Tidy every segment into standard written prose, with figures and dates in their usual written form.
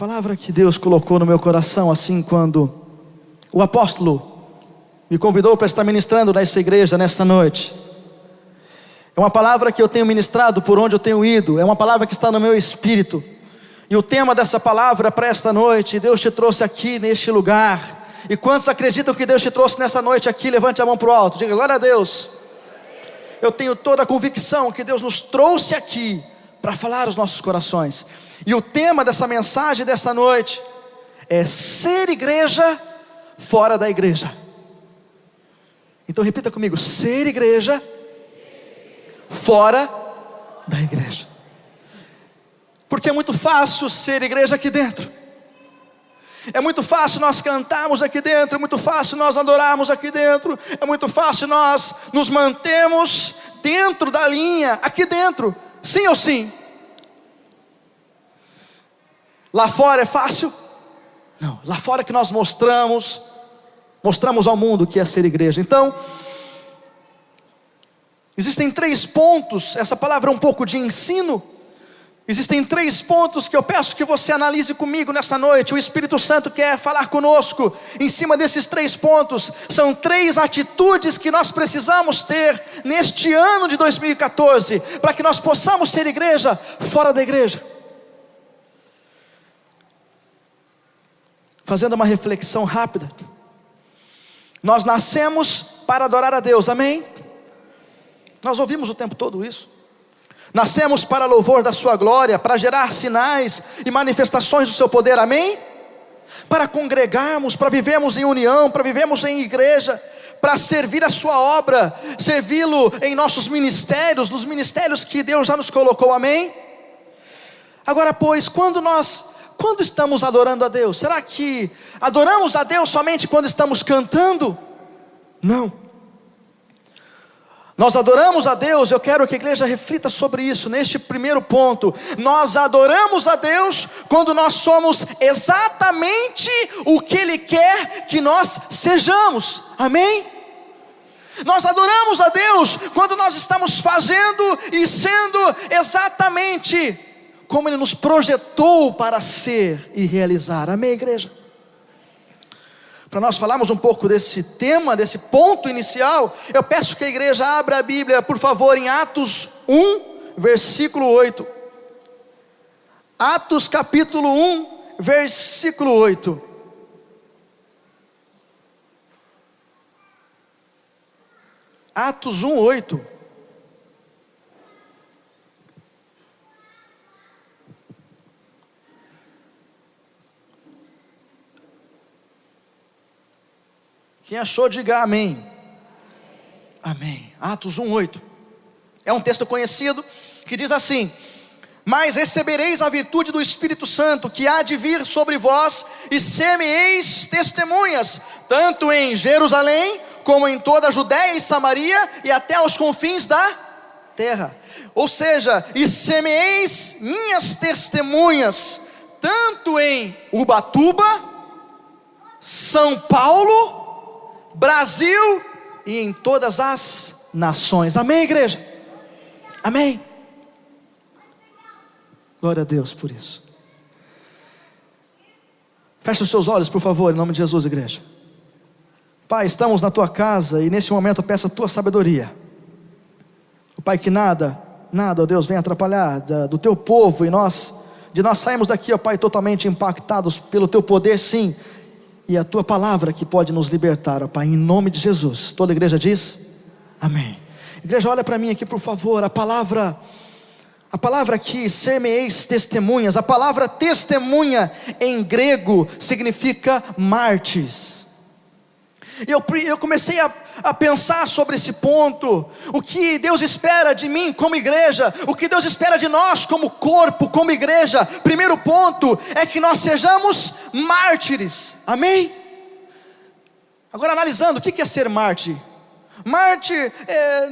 palavra que Deus colocou no meu coração, assim, quando o apóstolo me convidou para estar ministrando nessa igreja, nessa noite. É uma palavra que eu tenho ministrado por onde eu tenho ido, é uma palavra que está no meu espírito. E o tema dessa palavra para esta noite, Deus te trouxe aqui neste lugar. E quantos acreditam que Deus te trouxe nessa noite aqui? Levante a mão para o alto, diga glória a Deus. Eu tenho toda a convicção que Deus nos trouxe aqui para falar aos nossos corações. E o tema dessa mensagem desta noite é ser igreja fora da igreja. Então repita comigo: ser igreja fora da igreja. Porque é muito fácil ser igreja aqui dentro. É muito fácil nós cantarmos aqui dentro, é muito fácil nós adorarmos aqui dentro, é muito fácil nós nos mantermos dentro da linha, aqui dentro, sim ou sim? Lá fora é fácil? Não, lá fora que nós mostramos ao mundo o que é ser igreja. Então, existem 3 pontos, essa palavra é um pouco de ensino. Existem 3 pontos que eu peço que você analise comigo nessa noite. O Espírito Santo quer falar conosco em cima desses 3 pontos. São 3 atitudes que nós precisamos ter neste ano de 2014, para que nós possamos ser igreja fora da igreja. Fazendo uma reflexão rápida, nós nascemos para adorar a Deus, amém? Nós ouvimos o tempo todo isso. Nascemos para louvor da sua glória, para gerar sinais e manifestações do seu poder, amém? Para congregarmos, para vivermos em união, para vivermos em igreja, para servir a sua obra, servi-lo em nossos ministérios, nos ministérios que Deus já nos colocou, amém? Agora pois, quando estamos adorando a Deus, será que adoramos a Deus somente quando estamos cantando? Não. Nós adoramos a Deus, eu quero que a igreja reflita sobre isso, neste primeiro ponto. Nós adoramos a Deus quando nós somos exatamente o que Ele quer que nós sejamos, amém? Nós adoramos a Deus quando nós estamos fazendo e sendo exatamente como Ele nos projetou para ser e realizar, amém, igreja? Para nós falarmos um pouco desse tema, desse ponto inicial, eu peço que a igreja abra a Bíblia, por favor, em Atos 1, versículo 8. Atos capítulo 1, versículo 8. Atos 1, 8. Quem achou, diga amém. Amém. Atos 1:8. É um texto conhecido que diz assim: mas recebereis a virtude do Espírito Santo, que há de vir sobre vós, e ser-me-eis testemunhas, tanto em Jerusalém, como em toda a Judéia e Samaria, e até aos confins da terra. Ou seja, e ser-me-eis minhas testemunhas, tanto em Ubatuba, São Paulo, Brasil e em todas as nações, amém, igreja? Amém? Glória a Deus por isso. Feche os seus olhos, por favor, em nome de Jesus, igreja. Pai, estamos na tua casa e neste momento eu peço a tua sabedoria. Pai, que nada, ó Deus, venha atrapalhar do teu povo, e de nós saímos daqui, ó Pai, totalmente impactados pelo teu poder, sim, e a tua palavra que pode nos libertar, ó Pai, em nome de Jesus. Toda a igreja diz amém. Igreja, olha para mim aqui, por favor. A palavra aqui, ser-me-eis testemunhas, a palavra testemunha em grego significa mártires. E eu comecei a pensar sobre esse ponto. O que Deus espera de mim como igreja, o que Deus espera de nós como corpo, como igreja. Primeiro ponto é que nós sejamos mártires, amém? Agora, analisando, o que é ser mártir? Mártir,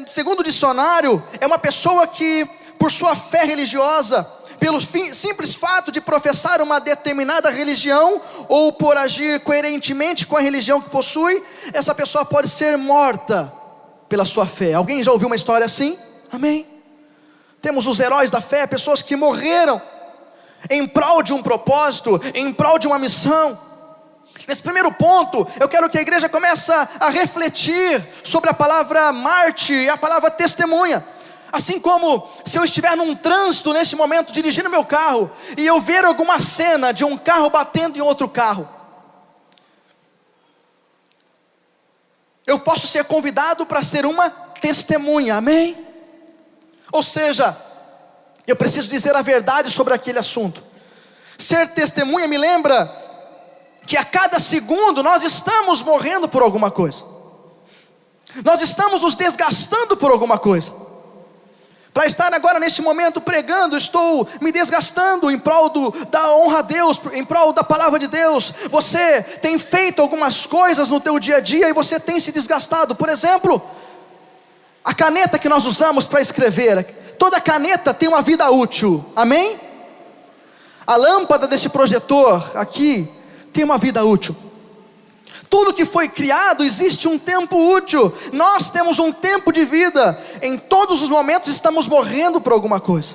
segundo o dicionário, é uma pessoa que, por sua fé religiosa, pelo simples fato de professar uma determinada religião, ou por agir coerentemente com a religião que possui, essa pessoa pode ser morta pela sua fé. Alguém já ouviu uma história assim? Amém? Temos os heróis da fé, pessoas que morreram em prol de um propósito, em prol de uma missão. Nesse primeiro ponto, eu quero que a igreja comece a refletir sobre a palavra mártir e a palavra testemunha. Assim como se eu estiver num trânsito neste momento, dirigindo meu carro, e eu ver alguma cena de um carro batendo em outro carro, eu posso ser convidado para ser uma testemunha, amém? Ou seja, eu preciso dizer a verdade sobre aquele assunto. Ser testemunha me lembra que a cada segundo nós estamos morrendo por alguma coisa, nós estamos nos desgastando por alguma coisa. Para estar agora neste momento pregando, estou me desgastando em prol da honra a Deus, em prol da palavra de Deus. Você tem feito algumas coisas no teu dia a dia e você tem se desgastado. Por exemplo, a caneta que nós usamos para escrever, toda caneta tem uma vida útil, amém? A lâmpada deste projetor aqui tem uma vida útil. Tudo que foi criado existe um tempo útil. Nós temos um tempo de vida. Em todos os momentos estamos morrendo por alguma coisa.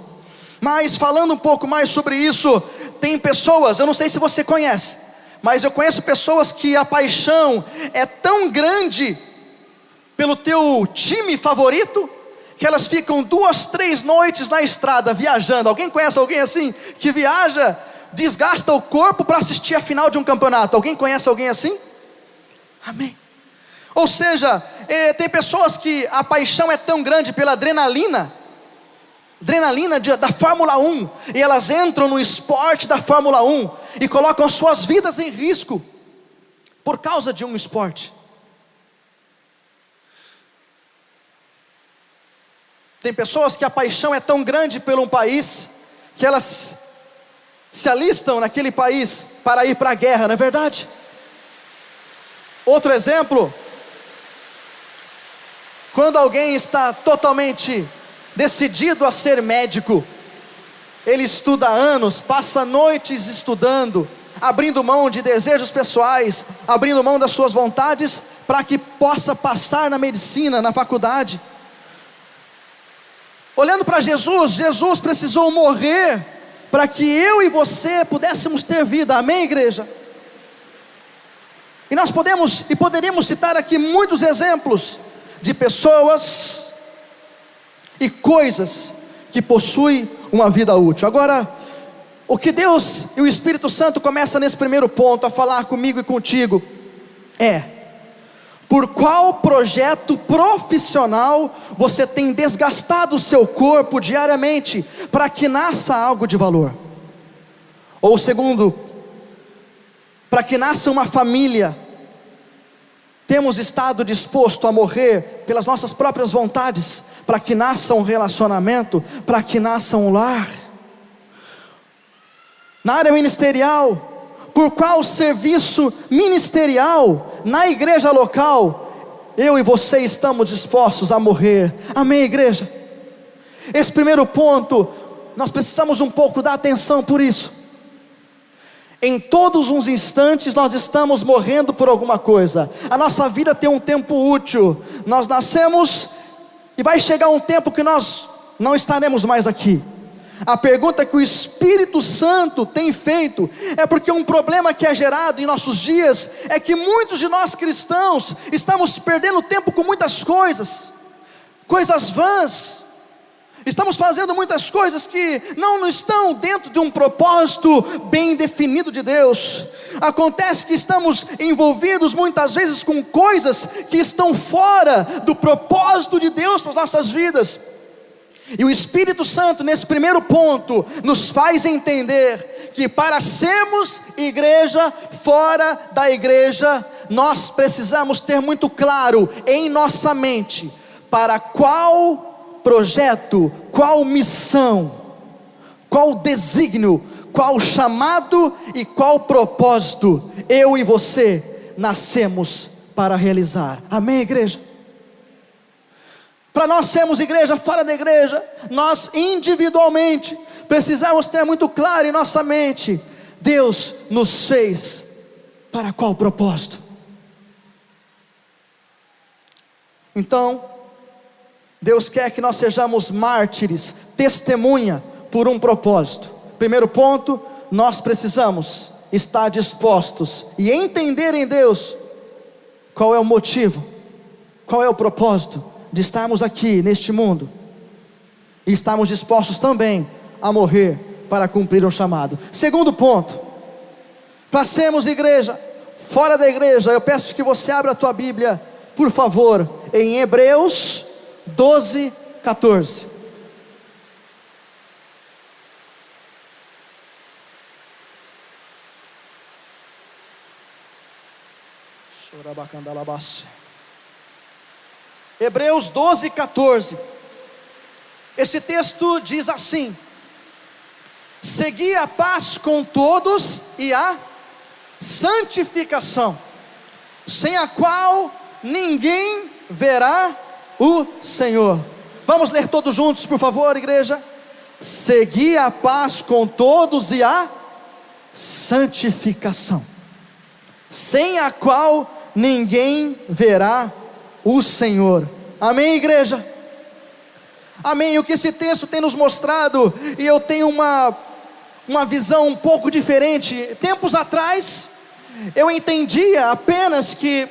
Mas falando um pouco mais sobre isso, tem pessoas, eu não sei se você conhece, mas eu conheço pessoas que a paixão é tão grande pelo teu time favorito, que elas ficam 2, 3 noites na estrada viajando. Alguém conhece alguém assim? Que viaja, desgasta o corpo para assistir a final de um campeonato. Alguém conhece alguém assim? Amém. Ou seja, tem pessoas que a paixão é tão grande pela adrenalina da Fórmula 1, e elas entram no esporte da Fórmula 1 e colocam suas vidas em risco por causa de um esporte. Tem pessoas que a paixão é tão grande por um país que elas se alistam naquele país para ir para a guerra, não é verdade? Outro exemplo, quando alguém está totalmente decidido a ser médico, ele estuda há anos, passa noites estudando, abrindo mão de desejos pessoais, abrindo mão das suas vontades, para que possa passar na medicina, na faculdade. Olhando para Jesus, Jesus precisou morrer para que eu e você pudéssemos ter vida, amém, igreja? E nós poderíamos citar aqui muitos exemplos de pessoas e coisas que possuem uma vida útil. Agora, o que Deus e o Espírito Santo começam nesse primeiro ponto a falar comigo e contigo é: por qual projeto profissional você tem desgastado o seu corpo diariamente para que nasça algo de valor? Ou segundo, para que nasça uma família, temos estado disposto a morrer pelas nossas próprias vontades, para que nasça um relacionamento, para que nasça um lar? Na área ministerial, por qual serviço ministerial na igreja local eu e você estamos dispostos a morrer? Amém, igreja? Esse primeiro ponto, nós precisamos um pouco dar atenção por isso. Em todos os instantes nós estamos morrendo por alguma coisa. A nossa vida tem um tempo útil. Nós nascemos e vai chegar um tempo que nós não estaremos mais aqui. A pergunta que o Espírito Santo tem feito é porque um problema que é gerado em nossos dias é que muitos de nós cristãos estamos perdendo tempo com muitas coisas vãs. Estamos fazendo muitas coisas que não estão dentro de um propósito bem definido de Deus. Acontece que estamos envolvidos muitas vezes com coisas que estão fora do propósito de Deus para as nossas vidas. E o Espírito Santo, nesse primeiro ponto, nos faz entender que para sermos igreja fora da igreja, nós precisamos ter muito claro em nossa mente para qual projeto, qual missão, qual desígnio, qual chamado e qual propósito eu e você nascemos para realizar. Amém, igreja? Para nós sermos igreja fora da igreja, nós individualmente precisamos ter muito claro em nossa mente: Deus nos fez para qual propósito? Então, Deus quer que nós sejamos mártires, testemunha por um propósito. Primeiro ponto, nós precisamos estar dispostos e entender em Deus qual é o motivo, qual é o propósito de estarmos aqui neste mundo, e estarmos dispostos também a morrer para cumprir um chamado. Segundo ponto, para sermos igreja, fora da igreja, eu peço que você abra a tua Bíblia, por favor, em Hebreus 12, 14. Hebreus 12, 14. Esse texto diz assim: segui a paz com todos e a santificação, sem a qual ninguém verá o Senhor. Vamos ler todos juntos, por favor, igreja. Segui a paz com todos e a santificação, sem a qual ninguém verá o Senhor. Amém, igreja? Amém. O que esse texto tem nos mostrado, e eu tenho uma visão um pouco diferente. Tempos atrás, eu entendia apenas que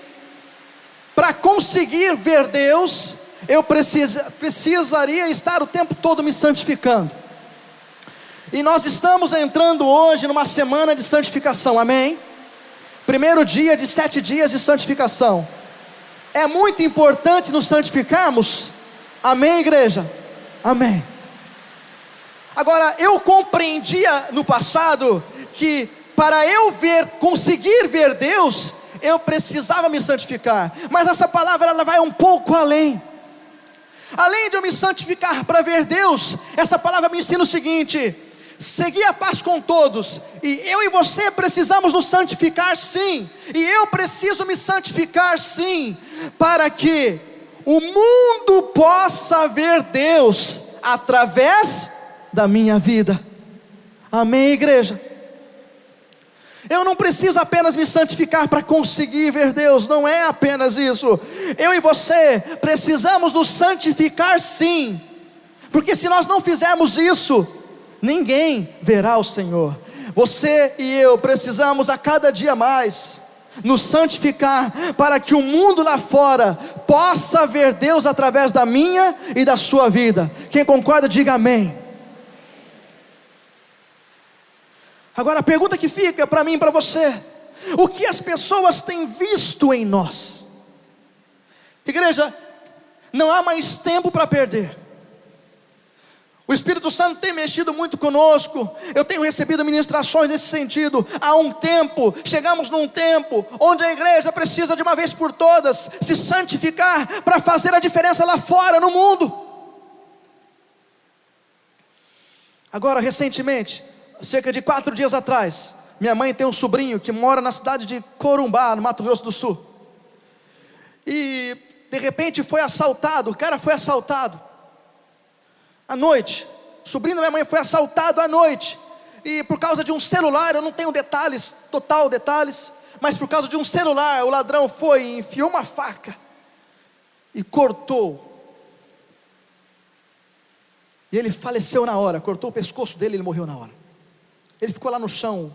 para conseguir ver Deus, eu precisaria estar o tempo todo me santificando. E nós estamos entrando hoje numa semana de santificação, amém? Primeiro dia de 7 dias de santificação. É muito importante nos santificarmos, amém, igreja? Amém. Agora, eu compreendia no passado que para eu conseguir ver Deus, eu precisava me santificar. Mas essa palavra, ela vai um pouco além. Além de eu me santificar para ver Deus, essa palavra me ensina o seguinte: seguir a paz com todos. E eu e você precisamos nos santificar, sim. E eu preciso me santificar, sim, para que o mundo possa ver Deus através da minha vida. Amém, igreja? Eu não preciso apenas me santificar para conseguir ver Deus, não é apenas isso. Eu e você precisamos nos santificar, sim, porque se nós não fizermos isso, ninguém verá o Senhor. Você e eu precisamos a cada dia mais nos santificar, para que o mundo lá fora possa ver Deus através da minha e da sua vida. Quem concorda, diga amém. Agora a pergunta que fica para mim e para você: o que as pessoas têm visto em nós? Igreja, não há mais tempo para perder. O Espírito Santo tem mexido muito conosco. Eu tenho recebido ministrações nesse sentido. Há um tempo, chegamos num tempo onde a igreja precisa de uma vez por todas se santificar para fazer a diferença lá fora no mundo. Agora, recentemente, cerca de 4 dias atrás, minha mãe tem um sobrinho que mora na cidade de Corumbá, no Mato Grosso do Sul. E de repente foi assaltado, o cara foi assaltado à noite. O sobrinho da minha mãe foi assaltado à noite. E por causa de um celular, eu não tenho detalhes, mas por causa de um celular, o ladrão foi e enfiou uma faca e cortou. E ele faleceu na hora, cortou o pescoço dele e ele morreu na hora. Ele ficou lá no chão.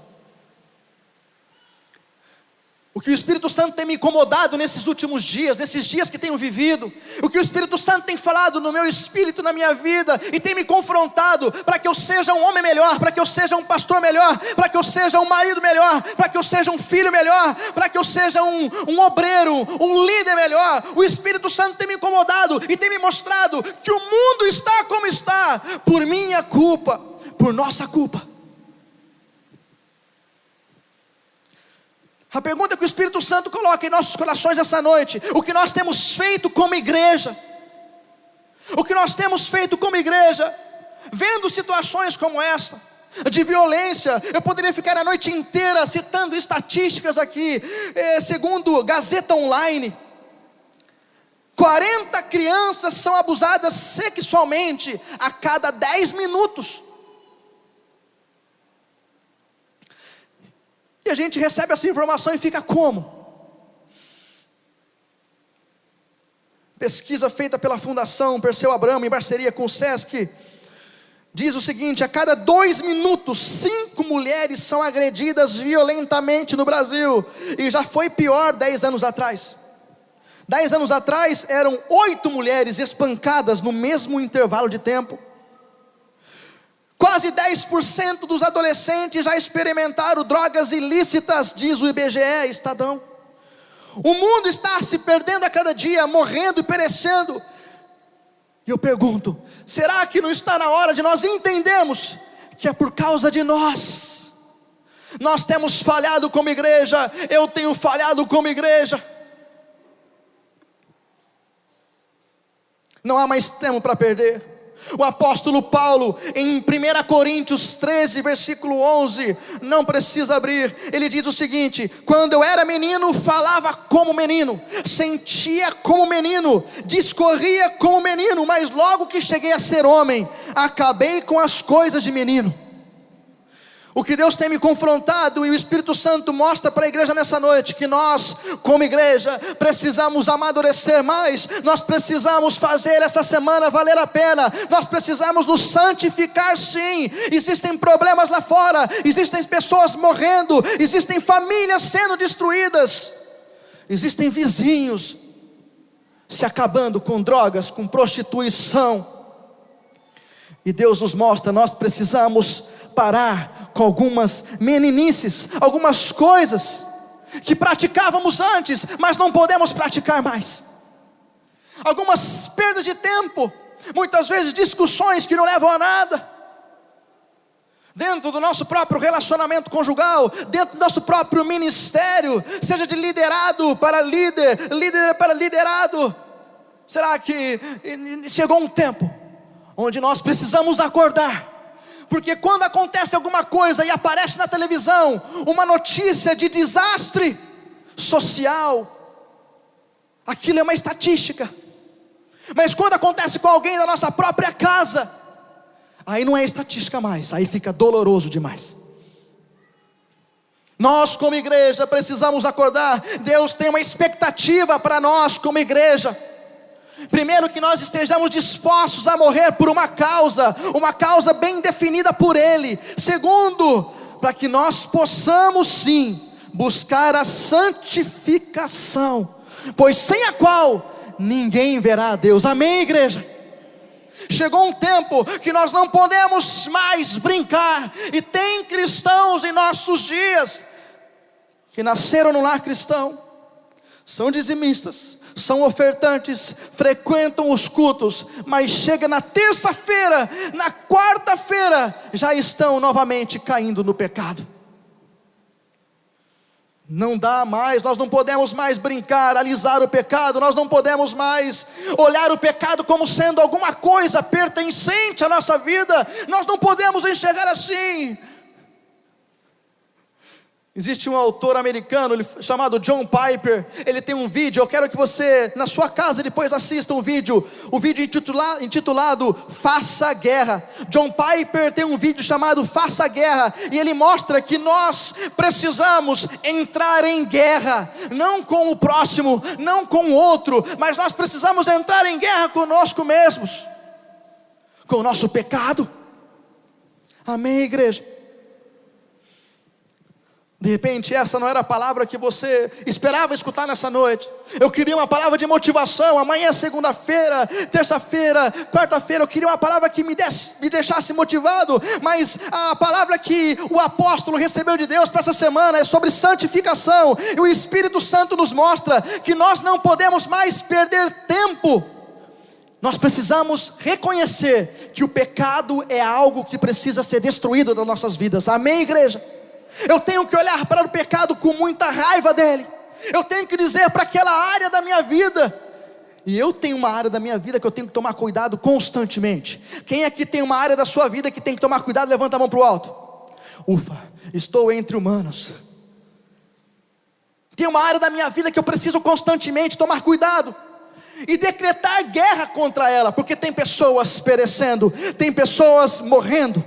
O que o Espírito Santo tem me incomodado nesses últimos dias, nesses dias que tenho vivido, o que o Espírito Santo tem falado no meu espírito, na minha vida, e tem me confrontado, para que eu seja um homem melhor, para que eu seja um pastor melhor, para que eu seja um marido melhor, para que eu seja um filho melhor, para que eu seja um obreiro, um líder melhor. O Espírito Santo tem me incomodado e tem me mostrado que o mundo está como está, por minha culpa, por nossa culpa. A pergunta que o Espírito Santo coloca em nossos corações essa noite: o que nós temos feito como igreja? O que nós temos feito como igreja? Vendo situações como essa, de violência. Eu poderia ficar a noite inteira citando estatísticas aqui. Segundo Gazeta Online, 40 crianças são abusadas sexualmente a cada 10 minutos. E a gente recebe essa informação e fica como? Pesquisa feita pela Fundação Perseu Abramo, em parceria com o SESC, diz o seguinte: a cada 2 minutos, 5 mulheres são agredidas violentamente no Brasil. E já foi pior 10 anos atrás. 10 anos atrás eram 8 mulheres espancadas no mesmo intervalo de tempo. Quase 10% dos adolescentes já experimentaram drogas ilícitas, diz o IBGE, Estadão. O mundo está se perdendo a cada dia, morrendo e perecendo. E eu pergunto: será que não está na hora de nós entendermos que é por causa de nós? Nós temos falhado como igreja, eu tenho falhado como igreja. Não há mais tempo para perder. O apóstolo Paulo, em 1 Coríntios 13, versículo 11, não precisa abrir, ele diz o seguinte: quando eu era menino, falava como menino, sentia como menino, discorria como menino, mas logo que cheguei a ser homem, acabei com as coisas de menino. O que Deus tem me confrontado, e o Espírito Santo mostra para a igreja nessa noite, que nós, como igreja, precisamos amadurecer mais. Nós precisamos fazer essa semana valer a pena. Nós precisamos nos santificar, sim. Existem problemas lá fora, existem pessoas morrendo, existem famílias sendo destruídas, existem vizinhos se acabando com drogas, com prostituição. E Deus nos mostra, nós precisamos parar com algumas meninices, algumas coisas que praticávamos antes, mas não podemos praticar mais. Algumas perdas de tempo, muitas vezes discussões que não levam a nada, dentro do nosso próprio relacionamento conjugal, dentro do nosso próprio ministério, seja de liderado para líder, líder para liderado. Será que chegou um tempo onde nós precisamos acordar? Porque quando acontece alguma coisa e aparece na televisão uma notícia de desastre social, aquilo é uma estatística. Mas quando acontece com alguém da nossa própria casa, aí não é estatística mais, aí fica doloroso demais. Nós como igreja precisamos acordar. Deus tem uma expectativa para nós como igreja. Primeiro, que nós estejamos dispostos a morrer por uma causa bem definida por Ele. Segundo, para que nós possamos sim buscar a santificação, pois sem a qual ninguém verá a Deus. Amém, igreja? Chegou um tempo que nós não podemos mais brincar. E tem cristãos em nossos dias que nasceram no lar cristão, são dizimistas, são ofertantes, frequentam os cultos, mas chega na terça-feira, na quarta-feira, já estão novamente caindo no pecado. Não dá mais, nós não podemos mais brincar, alisar o pecado, nós não podemos mais olhar o pecado como sendo alguma coisa pertencente à nossa vida, nós não podemos enxergar assim. Existe um autor americano chamado John Piper. Ele tem um vídeo, eu quero que você na sua casa depois assista o vídeo intitulado Faça a Guerra. John Piper tem um vídeo chamado Faça a Guerra, e ele mostra que nós precisamos entrar em guerra, não com o próximo, não com o outro, mas nós precisamos entrar em guerra conosco mesmos, com o nosso pecado. Amém, igreja? De repente essa não era a palavra que você esperava escutar nessa noite. Eu queria uma palavra de motivação. Amanhã é segunda-feira, terça-feira, quarta-feira, eu queria uma palavra que me deixasse motivado. Mas a palavra que o apóstolo recebeu de Deus para essa semana é sobre santificação. E o Espírito Santo nos mostra que nós não podemos mais perder tempo. Nós precisamos reconhecer que o pecado é algo que precisa ser destruído das nossas vidas. Amém, igreja? Eu tenho que olhar para o pecado com muita raiva dele. Eu tenho que dizer para aquela área da minha vida, e eu tenho uma área da minha vida que eu tenho que tomar cuidado constantemente. Quem aqui tem uma área da sua vida que tem que tomar cuidado? Levanta a mão para o alto. Ufa, estou entre humanos. Tem uma área da minha vida que eu preciso constantemente tomar cuidado e decretar guerra contra ela, porque tem pessoas perecendo, tem pessoas morrendo,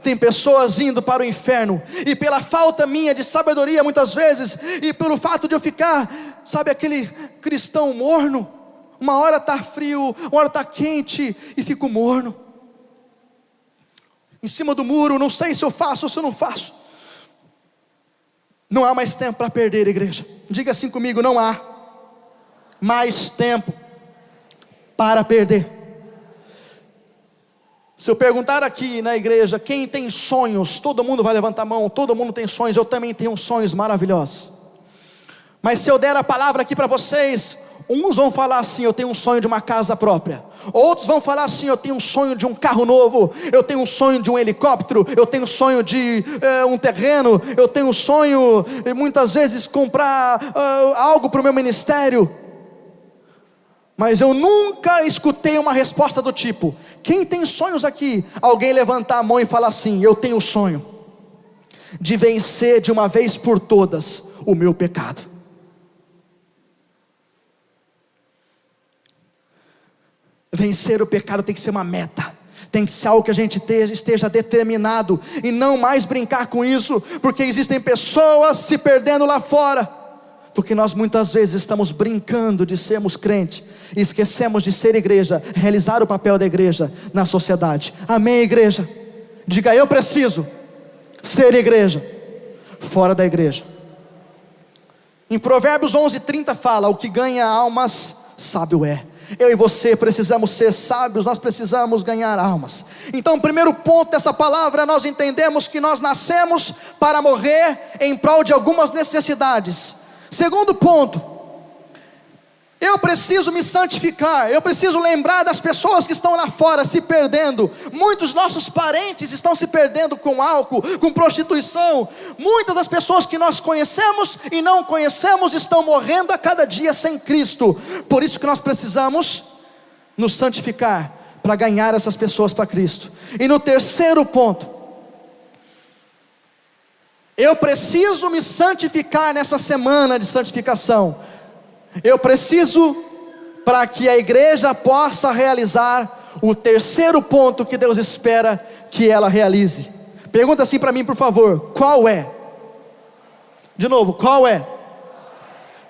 tem pessoas indo para o inferno, e pela falta minha de sabedoria muitas vezes, e pelo fato de eu ficar, sabe, aquele cristão morno, uma hora está frio, uma hora está quente, e fico morno. em cima do muro, não sei se eu faço ou se eu não faço. Não há mais tempo para perder, igreja. Diga assim comigo: não há mais tempo para perder. Se eu perguntar aqui na igreja, quem tem sonhos, todo mundo vai levantar a mão. Todo mundo tem sonhos, eu também tenho sonhos maravilhosos. Mas se eu der a palavra aqui para vocês, uns vão falar assim: eu tenho um sonho de uma casa própria. Outros vão falar assim: eu tenho um sonho de um carro novo. Eu tenho um sonho de um helicóptero. Eu tenho um sonho de um terreno. Eu tenho um sonho, muitas vezes, comprar algo para o meu ministério. Mas eu nunca escutei uma resposta do tipo: quem tem sonhos aqui? Alguém levantar a mão e falar assim: eu tenho o sonho de vencer de uma vez por todas o meu pecado. Vencer o pecado tem que ser uma meta, tem que ser algo que a gente esteja determinado, e não mais brincar com isso, porque existem pessoas se perdendo lá fora, porque nós muitas vezes estamos brincando de sermos crente, e esquecemos de ser igreja, realizar o papel da igreja na sociedade. Amém, igreja? Diga: eu preciso ser igreja fora da igreja. Em Provérbios 11:30 fala: o que ganha almas, sábio é. Eu e você precisamos ser sábios, nós precisamos ganhar almas. Então, o primeiro ponto dessa palavra, nós entendemos que nós nascemos para morrer em prol de algumas necessidades. Segundo ponto, eu preciso me santificar. Eu preciso lembrar das pessoas que estão lá fora se perdendo. Muitos nossos parentes estão se perdendo com álcool, com prostituição. Muitas das pessoas que nós conhecemos e não conhecemos estão morrendo a cada dia sem Cristo. Por isso que nós precisamos nos santificar para ganhar essas pessoas para Cristo. E no terceiro ponto, eu preciso me santificar nessa semana de santificação. Eu preciso, para que a igreja possa realizar o terceiro ponto que Deus espera que ela realize. Pergunta assim para mim, por favor: qual é? De novo, qual é?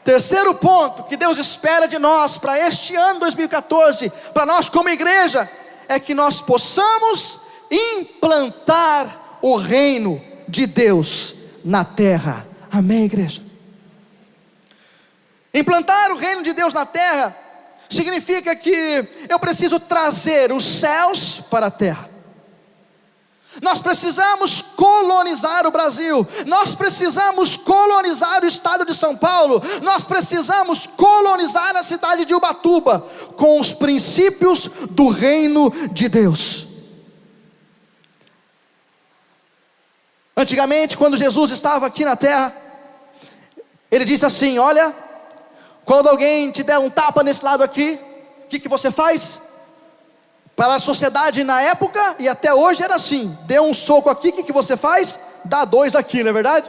Terceiro ponto que Deus espera de nós para este ano 2014, para nós como igreja, é que nós possamos implantar o reino de Deus na terra. Amém, igreja? Implantar o reino de Deus na terra significa que eu preciso trazer os céus para a terra. Nós precisamos colonizar o Brasil. Nós precisamos colonizar o estado de São Paulo. Nós precisamos colonizar a cidade de Ubatuba com os princípios do reino de Deus. Antigamente, quando Jesus estava aqui na terra, Ele disse assim: olha, quando alguém te der um tapa nesse lado aqui, o que você faz? Para a sociedade na época, e até hoje era assim: deu um soco aqui, o que você faz? Dá dois aqui, não é verdade?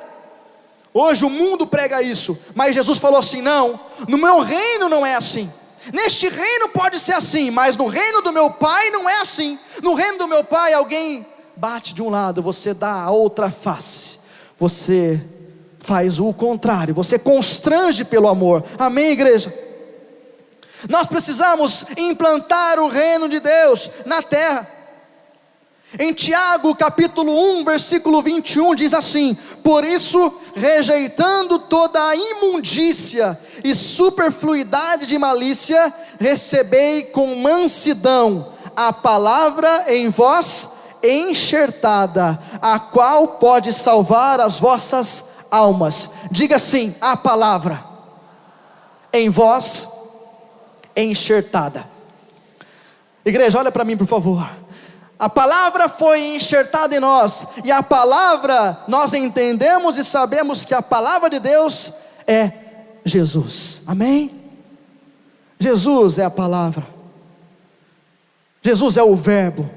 Hoje o mundo prega isso, mas Jesus falou assim: não, no meu reino não é assim. Neste reino pode ser assim, mas no reino do meu Pai não é assim. No reino do meu Pai, alguém bate de um lado, você dá a outra face, você faz o contrário, você constrange pelo amor. Amém, igreja? Nós precisamos implantar o reino de Deus na terra. Em Tiago capítulo 1 versículo 21 diz assim: por isso, rejeitando toda a imundícia e superfluidade de malícia, recebei com mansidão a palavra em vós enxertada, a qual pode salvar as vossas almas. Diga assim: a palavra em vós enxertada. Igreja, olha para mim, por favor. A palavra foi enxertada em nós, e a palavra, nós entendemos e sabemos que a palavra de Deus é Jesus. Amém? Jesus é a palavra, Jesus é o verbo.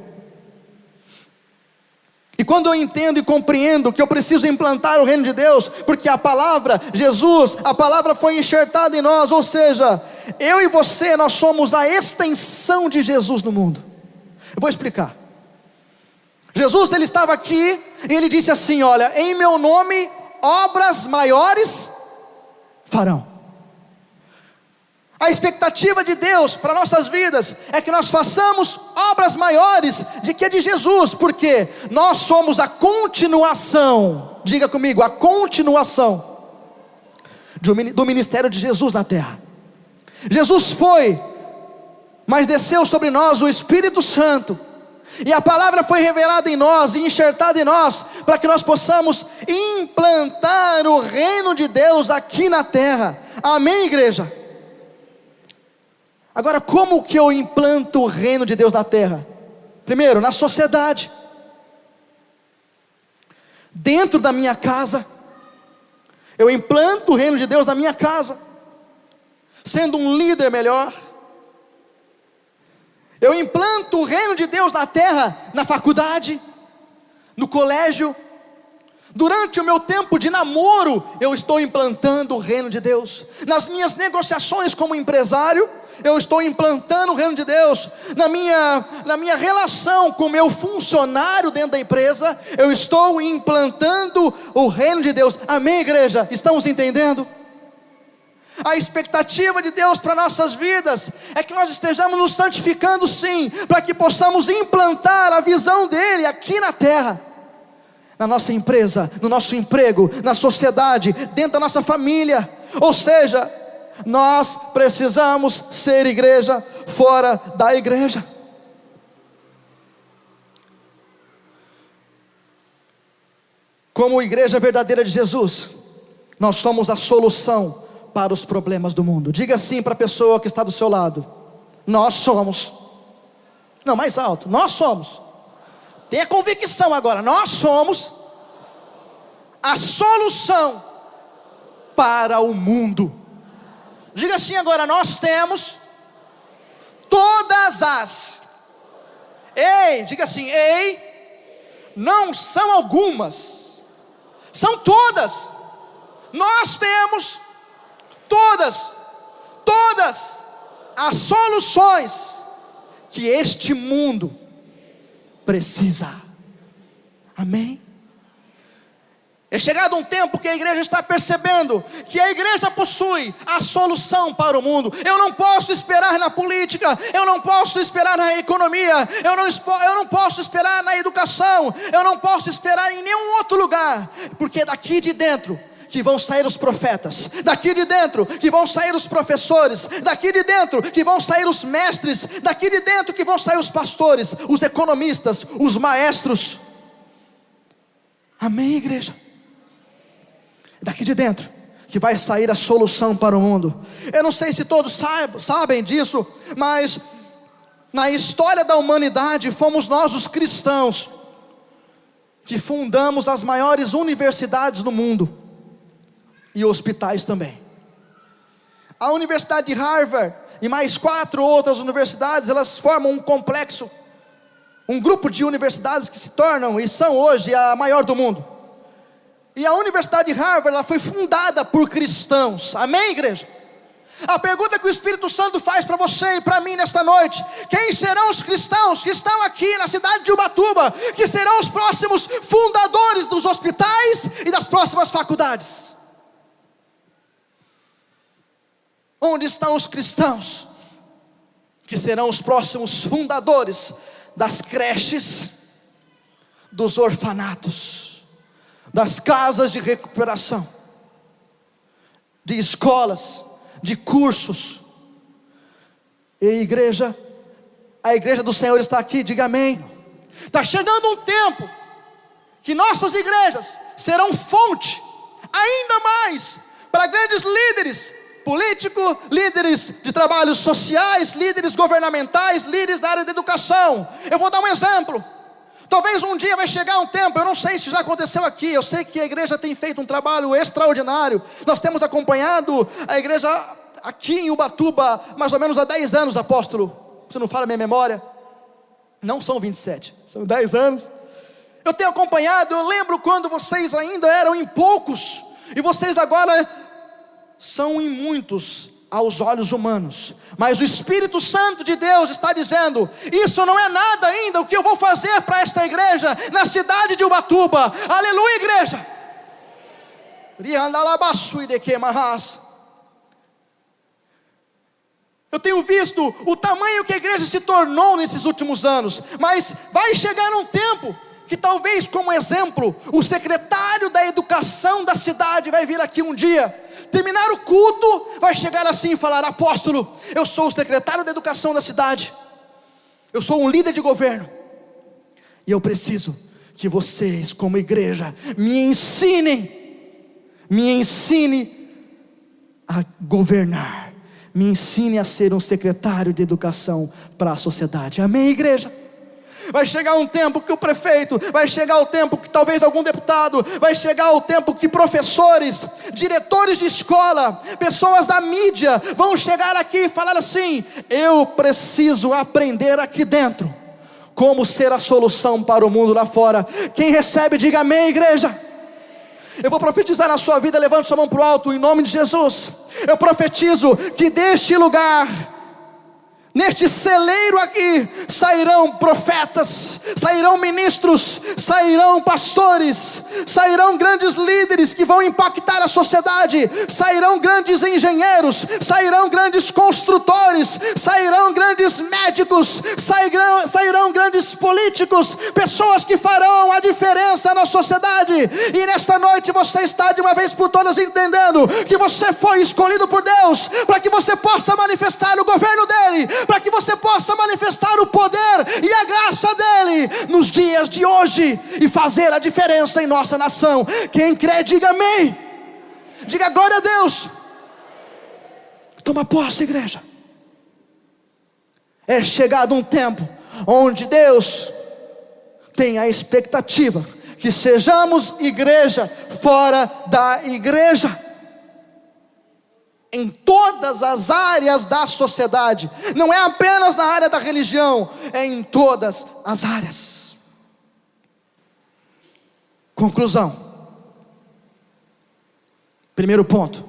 E quando eu entendo e compreendo que eu preciso implantar o reino de Deus, porque a palavra, Jesus, a palavra foi enxertada em nós, ou seja, eu e você, nós somos a extensão de Jesus no mundo. Eu vou explicar. Jesus, ele estava aqui, e ele disse assim: olha, em meu nome, obras maiores farão. A expectativa de Deus para nossas vidas é que nós façamos obras maiores de que a de Jesus, porque nós somos a continuação, diga comigo, a continuação do ministério de Jesus na terra. Jesus foi, mas desceu sobre nós o Espírito Santo, e a palavra foi revelada em nós e enxertada em nós, para que nós possamos implantar o reino de Deus aqui na terra. Amém, igreja? Agora, como que eu implanto o reino de Deus na terra? Primeiro, na sociedade, dentro da minha casa. Eu implanto o reino de Deus na minha casa, sendo um líder melhor. Eu implanto o reino de Deus na terra, na faculdade, no colégio. Durante o meu tempo de namoro, eu estou implantando o reino de Deus. Nas minhas negociações como empresário, eu estou implantando o reino de Deus. Na minha relação com o meu funcionário dentro da empresa, eu estou implantando o reino de Deus. Amém, igreja? Estamos entendendo? A expectativa de Deus para nossas vidas é que nós estejamos nos santificando, sim, para que possamos implantar a visão dele aqui na terra, na nossa empresa, no nosso emprego, na sociedade, dentro da nossa família. Ou seja, nós precisamos ser igreja fora da igreja. Como igreja verdadeira de Jesus, nós somos a solução para os problemas do mundo. Diga assim para a pessoa que está do seu lado: nós somos. Não, mais alto: nós somos. Tenha convicção agora: nós somos a solução para o mundo. Diga assim agora: nós temos todas as. Ei, diga assim: ei, não são algumas, são todas. Nós temos todas as soluções que este mundo precisa. Amém? É chegado um tempo que a igreja está percebendo que a igreja possui a solução para o mundo. Eu não posso esperar na política, eu não posso esperar na economia, eu não posso esperar na educação, eu não posso esperar em nenhum outro lugar, porque daqui de dentro que vão sair os profetas, daqui de dentro que vão sair os professores, daqui de dentro que vão sair os mestres, daqui de dentro que vão sair os pastores, os economistas, os maestros. Amém, igreja? Daqui de dentro que vai sair a solução para o mundo. Eu não sei se todos sabem disso, mas na história da humanidade fomos nós os cristãos que fundamos as maiores universidades do mundo e hospitais também. A Universidade de Harvard e mais 4 outras universidades, elas formam um complexo, um grupo de universidades que se tornam e são hoje a maior do mundo. E a Universidade de Harvard, ela foi fundada por cristãos. Amém, igreja? A pergunta que o Espírito Santo faz para você e para mim nesta noite: quem serão os cristãos que estão aqui na cidade de Ubatuba, que serão os próximos fundadores dos hospitais e das próximas faculdades? Onde estão os cristãos que serão os próximos fundadores das creches, dos orfanatos, das casas de recuperação, de escolas, de cursos? E a igreja do Senhor está aqui, diga amém. Está chegando um tempo que nossas igrejas serão fonte ainda mais para grandes líderes políticos, líderes de trabalhos sociais, líderes governamentais, líderes da área da educação. Eu vou dar um exemplo. Talvez um dia vai chegar um tempo, eu não sei se já aconteceu aqui, eu sei que a igreja tem feito um trabalho extraordinário. Nós temos acompanhado a igreja aqui em Ubatuba mais ou menos há 10 anos, apóstolo, se não fala a minha memória. Não são 27, são 10 anos. Eu tenho acompanhado, eu lembro quando vocês ainda eram em poucos, e vocês agora são em muitos aos olhos humanos, mas o Espírito Santo de Deus está dizendo: isso não é nada ainda o que eu vou fazer para esta igreja na cidade de Ubatuba. Aleluia, igreja. Eu tenho visto o tamanho que a igreja se tornou nesses últimos anos, mas vai chegar um tempo que talvez, como exemplo, o secretário da educação da cidade vai vir aqui um dia, terminar o culto, vai chegar assim e falar: apóstolo, eu sou o secretário da educação da cidade, eu sou um líder de governo, e eu preciso que vocês, como igreja, me ensinem a governar, me ensine a ser um secretário de educação para a sociedade. Amém, igreja? Vai chegar um tempo que o prefeito, vai chegar o tempo que talvez algum deputado, vai chegar o tempo que professores, diretores de escola, pessoas da mídia vão chegar aqui e falar assim: eu preciso aprender aqui dentro como ser a solução para o mundo lá fora. Quem recebe, diga amém, igreja. Eu vou profetizar na sua vida, levante sua mão para o alto, em nome de Jesus. Eu profetizo que deste lugar, neste celeiro aqui, sairão profetas, sairão ministros, sairão pastores, sairão grandes líderes que vão impactar a sociedade, sairão grandes engenheiros, sairão grandes construtores, sairão grandes médicos, sairão grandes políticos, pessoas que farão a diferença na sociedade. E nesta noite você está de uma vez por todas entendendo que você foi escolhido por Deus para que você possa manifestar o governo dele, para que você possa manifestar o poder e a graça dele nos dias de hoje e fazer a diferença em nossa nação. Quem crê, diga amém, diga glória a Deus. Toma posse, igreja. É chegado um tempo onde Deus tem a expectativa que sejamos igreja fora da igreja, em todas as áreas da sociedade. Não é apenas na área da religião, é em todas as áreas. Conclusão. Primeiro ponto: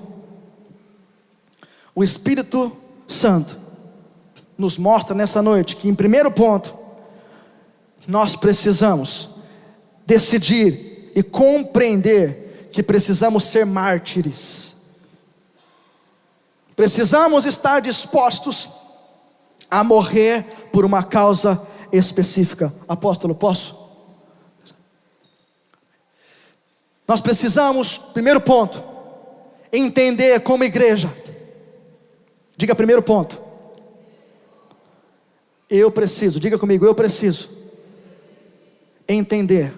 o Espírito Santo nos mostra nessa noite que, em primeiro ponto, nós precisamos decidir e compreender que precisamos ser mártires. Precisamos estar dispostos a morrer por uma causa específica. Apóstolo, posso? Nós precisamos, primeiro ponto, entender como igreja. Diga primeiro ponto. Eu preciso, diga comigo, eu preciso entender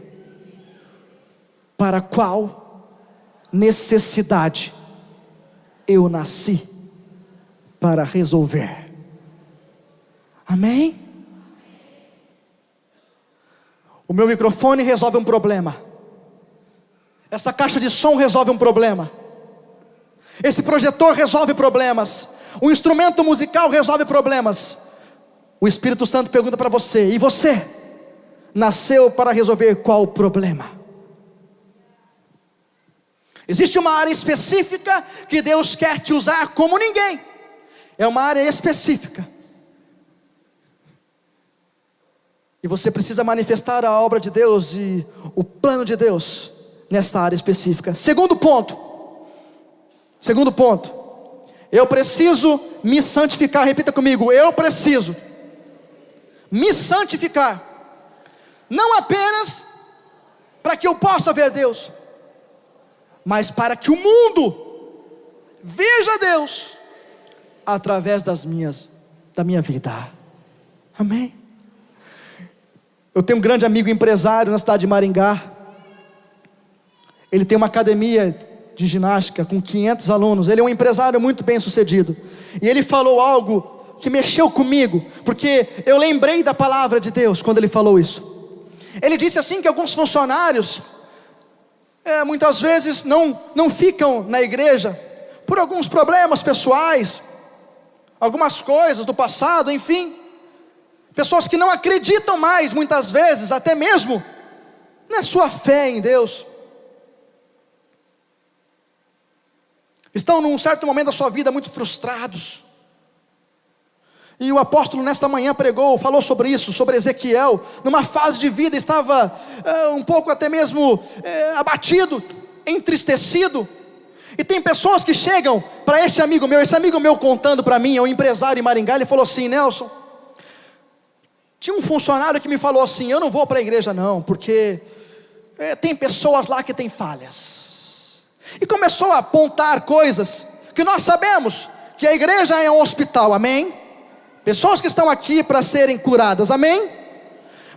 para qual necessidade eu nasci para resolver. Amém? O meu microfone resolve um problema, essa caixa de som resolve um problema, esse projetor resolve problemas, o instrumento musical resolve problemas. O Espírito Santo pergunta para você: e você nasceu para resolver qual problema? Existe uma área específica que Deus quer te usar como ninguém. É uma área específica, e você precisa manifestar a obra de Deus e o plano de Deus nessa área específica. Segundo ponto, eu preciso me santificar. Repita comigo: eu preciso me santificar, não apenas para que eu possa ver Deus, mas para que o mundo veja Deus através da minha vida. Amém? Eu tenho um grande amigo empresário na cidade de Maringá. Ele tem uma academia de ginástica com 500 alunos. Ele é um empresário muito bem sucedido. E ele falou algo que mexeu comigo, porque eu lembrei da palavra de Deus quando ele falou isso. Ele disse assim que alguns funcionários muitas vezes não ficam na igreja por alguns problemas pessoais, algumas coisas do passado, enfim. Pessoas que não acreditam mais, muitas vezes, até mesmo na sua fé em Deus. Estão num certo momento da sua vida muito frustrados. E o apóstolo nesta manhã falou sobre isso, sobre Ezequiel. Numa fase de vida estava um pouco até mesmo abatido, entristecido. E tem pessoas que chegam para esse amigo meu contando para mim, é um empresário em Maringá, ele falou assim: Nelson, tinha um funcionário que me falou assim: eu não vou para a igreja não, porque tem pessoas lá que têm falhas. E começou a apontar coisas que nós sabemos, que a igreja é um hospital, amém? Pessoas que estão aqui para serem curadas, amém?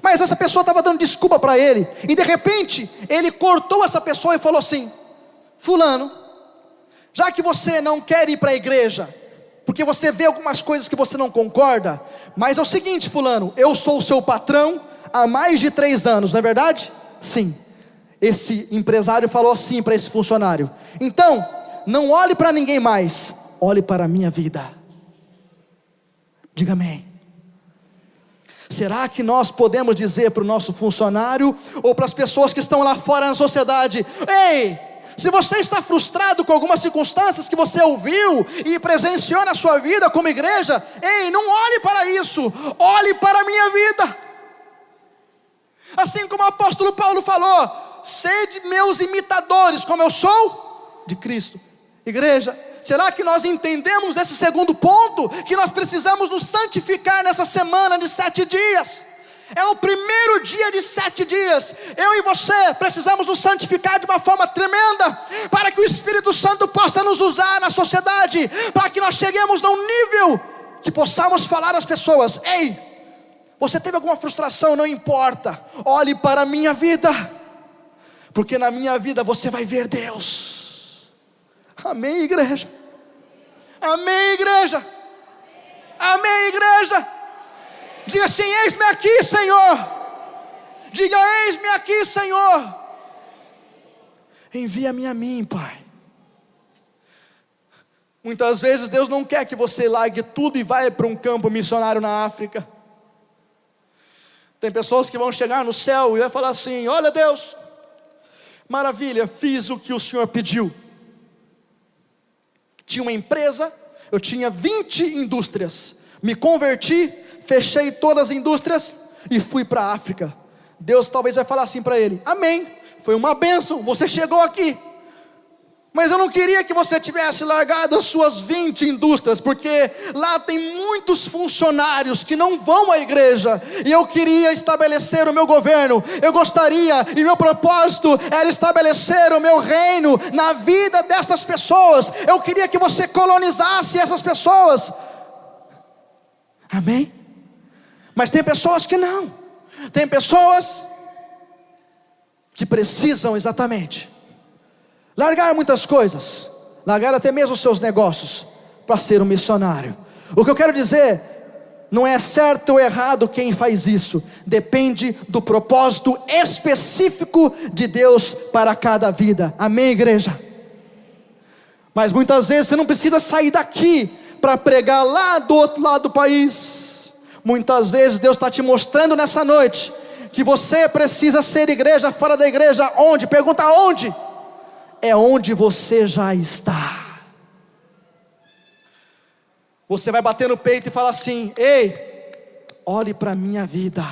Mas essa pessoa estava dando desculpa para ele, e de repente, ele cortou essa pessoa e falou assim: fulano, já que você não quer ir para a igreja, porque você vê algumas coisas que você não concorda, mas é o seguinte, fulano, eu sou o seu patrão há mais de 3 anos, não é verdade? Sim. Esse empresário falou assim para esse funcionário: então, não olhe para ninguém mais, olhe para a minha vida. Diga amém. Será que nós podemos dizer para o nosso funcionário, ou para as pessoas que estão lá fora na sociedade: ei, se você está frustrado com algumas circunstâncias que você ouviu e presenciou na sua vida como igreja, ei, não olhe para isso, olhe para a minha vida. Assim como o apóstolo Paulo falou: sede meus imitadores, como eu sou de Cristo. Igreja, será que nós entendemos esse segundo ponto? Que nós precisamos nos santificar nessa semana de 7 dias. É o primeiro dia de 7 dias. Eu e você precisamos nos santificar de uma forma tremenda, para que o Espírito Santo possa nos usar na sociedade, para que nós cheguemos num nível que possamos falar às pessoas: ei, você teve alguma frustração, não importa, olhe para a minha vida, porque na minha vida você vai ver Deus. Amém, igreja? Amém, igreja? Amém, igreja? Diga assim: eis-me aqui, Senhor. Diga: eis-me aqui, Senhor. Envia-me a mim, Pai. Muitas vezes Deus não quer que você largue tudo e vá para um campo missionário na África. Tem pessoas que vão chegar no céu e vai falar assim: olha Deus, maravilha, fiz o que o Senhor pediu. Tinha uma empresa, eu tinha 20 indústrias, me converti, fechei todas as indústrias e fui para a África. Deus talvez vai falar assim para ele: amém, foi uma bênção, você chegou aqui, mas eu não queria que você tivesse largado as suas 20 indústrias, porque lá tem muitos funcionários que não vão à igreja, e eu queria estabelecer o meu governo, eu gostaria, e meu propósito era estabelecer o meu reino na vida destas pessoas. Eu queria que você colonizasse essas pessoas, amém? Mas tem pessoas que não, tem pessoas que precisam exatamente largar muitas coisas, largar até mesmo os seus negócios, para ser um missionário. O que eu quero dizer, não é certo ou errado quem faz isso, depende do propósito específico de Deus para cada vida, amém, igreja? Mas muitas vezes você não precisa sair daqui para pregar lá do outro lado do país. Muitas vezes Deus está te mostrando nessa noite que você precisa ser igreja fora da igreja. Onde? Pergunta onde? É onde você já está. Você vai bater no peito e falar assim: ei, olhe para a minha vida,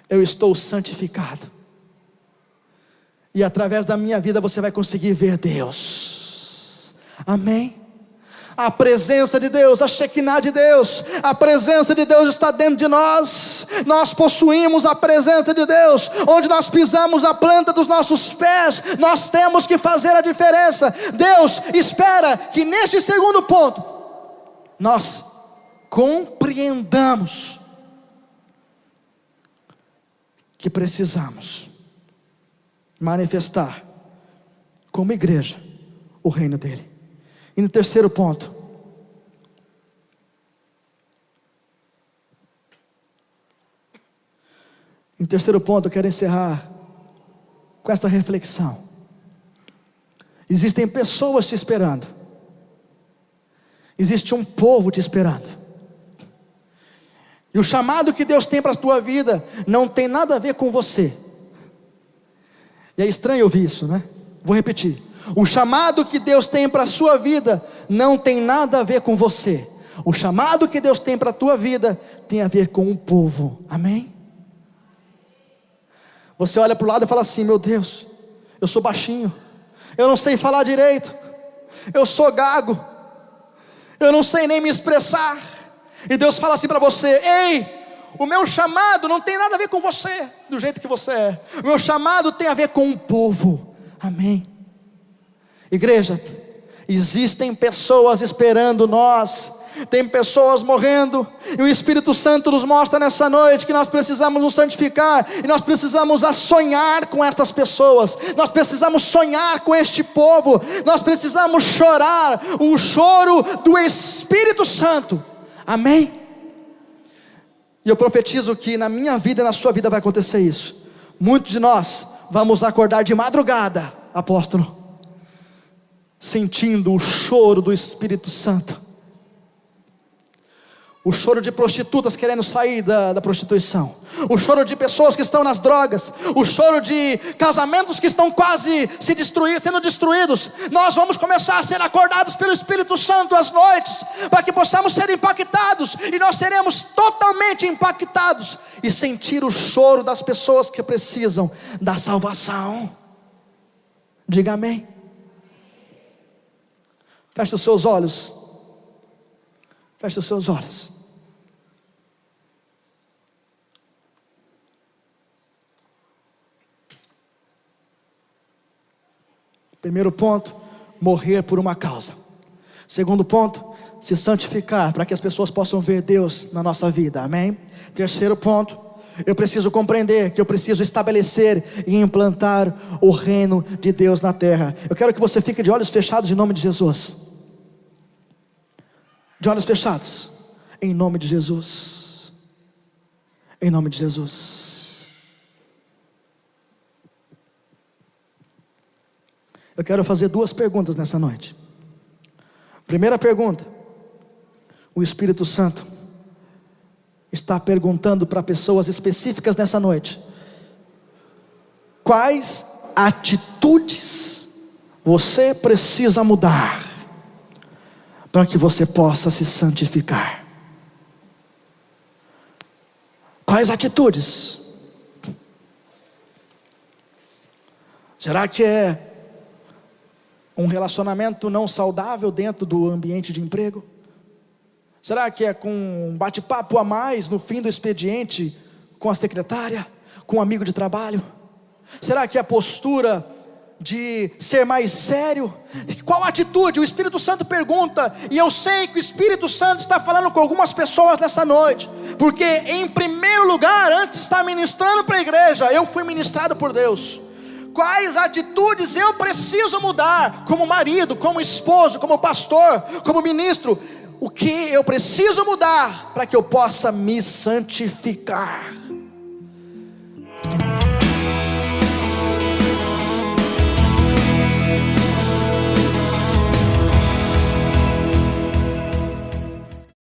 eu estou santificado, e através da minha vida você vai conseguir ver Deus, amém? A presença de Deus, a Shekinah de Deus, a presença de Deus está dentro de nós. Nós possuímos a presença de Deus. Onde nós pisamos a planta dos nossos pés, nós temos que fazer a diferença. Deus espera que neste segundo ponto nós compreendamos que precisamos manifestar como igreja o reino dele. E no terceiro ponto, eu quero encerrar com esta reflexão. Existem pessoas te esperando, existe um povo te esperando, e o chamado que Deus tem para a tua vida não tem nada a ver com você. E é estranho ouvir isso, né? Vou repetir: o chamado que Deus tem para a sua vida não tem nada a ver com você. O chamado que Deus tem para a tua vida tem a ver com o povo, amém? Você olha para o lado e fala assim: meu Deus, eu sou baixinho, eu não sei falar direito, eu sou gago, eu não sei nem me expressar. E Deus fala assim para você: ei, o meu chamado não tem nada a ver com você, do jeito que você é. O meu chamado tem a ver com o povo. Amém. Igreja, existem pessoas esperando nós, tem pessoas morrendo, e o Espírito Santo nos mostra nessa noite que nós precisamos nos santificar, e nós precisamos sonhar com estas pessoas, nós precisamos sonhar com este povo, nós precisamos chorar o choro do Espírito Santo. Amém? E eu profetizo que na minha vida e na sua vida vai acontecer isso. Muitos de nós vamos acordar de madrugada, apóstolo, sentindo o choro do Espírito Santo. O choro de prostitutas querendo sair da prostituição, o choro de pessoas que estão nas drogas, o choro de casamentos que estão quase sendo destruídos. Nós vamos começar a ser acordados pelo Espírito Santo às noites, para que possamos ser impactados, e nós seremos totalmente impactados, e sentir o choro das pessoas que precisam da salvação. Diga amém. Feche os seus olhos. Feche os seus olhos. Primeiro ponto, morrer por uma causa. Segundo ponto, se santificar, para que as pessoas possam ver Deus na nossa vida. Amém? Terceiro ponto, eu preciso compreender que eu preciso estabelecer e implantar o reino de Deus na terra. Eu quero que você fique de olhos fechados em nome de Jesus. De olhos fechados, em nome de Jesus. Em nome de Jesus. Eu quero fazer duas perguntas nessa noite. Primeira pergunta: o Espírito Santo está perguntando para pessoas específicas nessa noite: quais atitudes você precisa mudar para que você possa se santificar? Quais atitudes? Será que é um relacionamento não saudável dentro do ambiente de emprego? Será que é com um bate-papo a mais no fim do expediente com a secretária, com um amigo de trabalho? Será que é a postura de ser mais sério? Qual atitude? O Espírito Santo pergunta, e eu sei que o Espírito Santo está falando com algumas pessoas nessa noite, porque em primeiro lugar, antes de estar ministrando para a igreja, eu fui ministrado por Deus. Quais atitudes eu preciso mudar, como marido, como esposo, como pastor, como ministro? O que eu preciso mudar para que eu possa me santificar?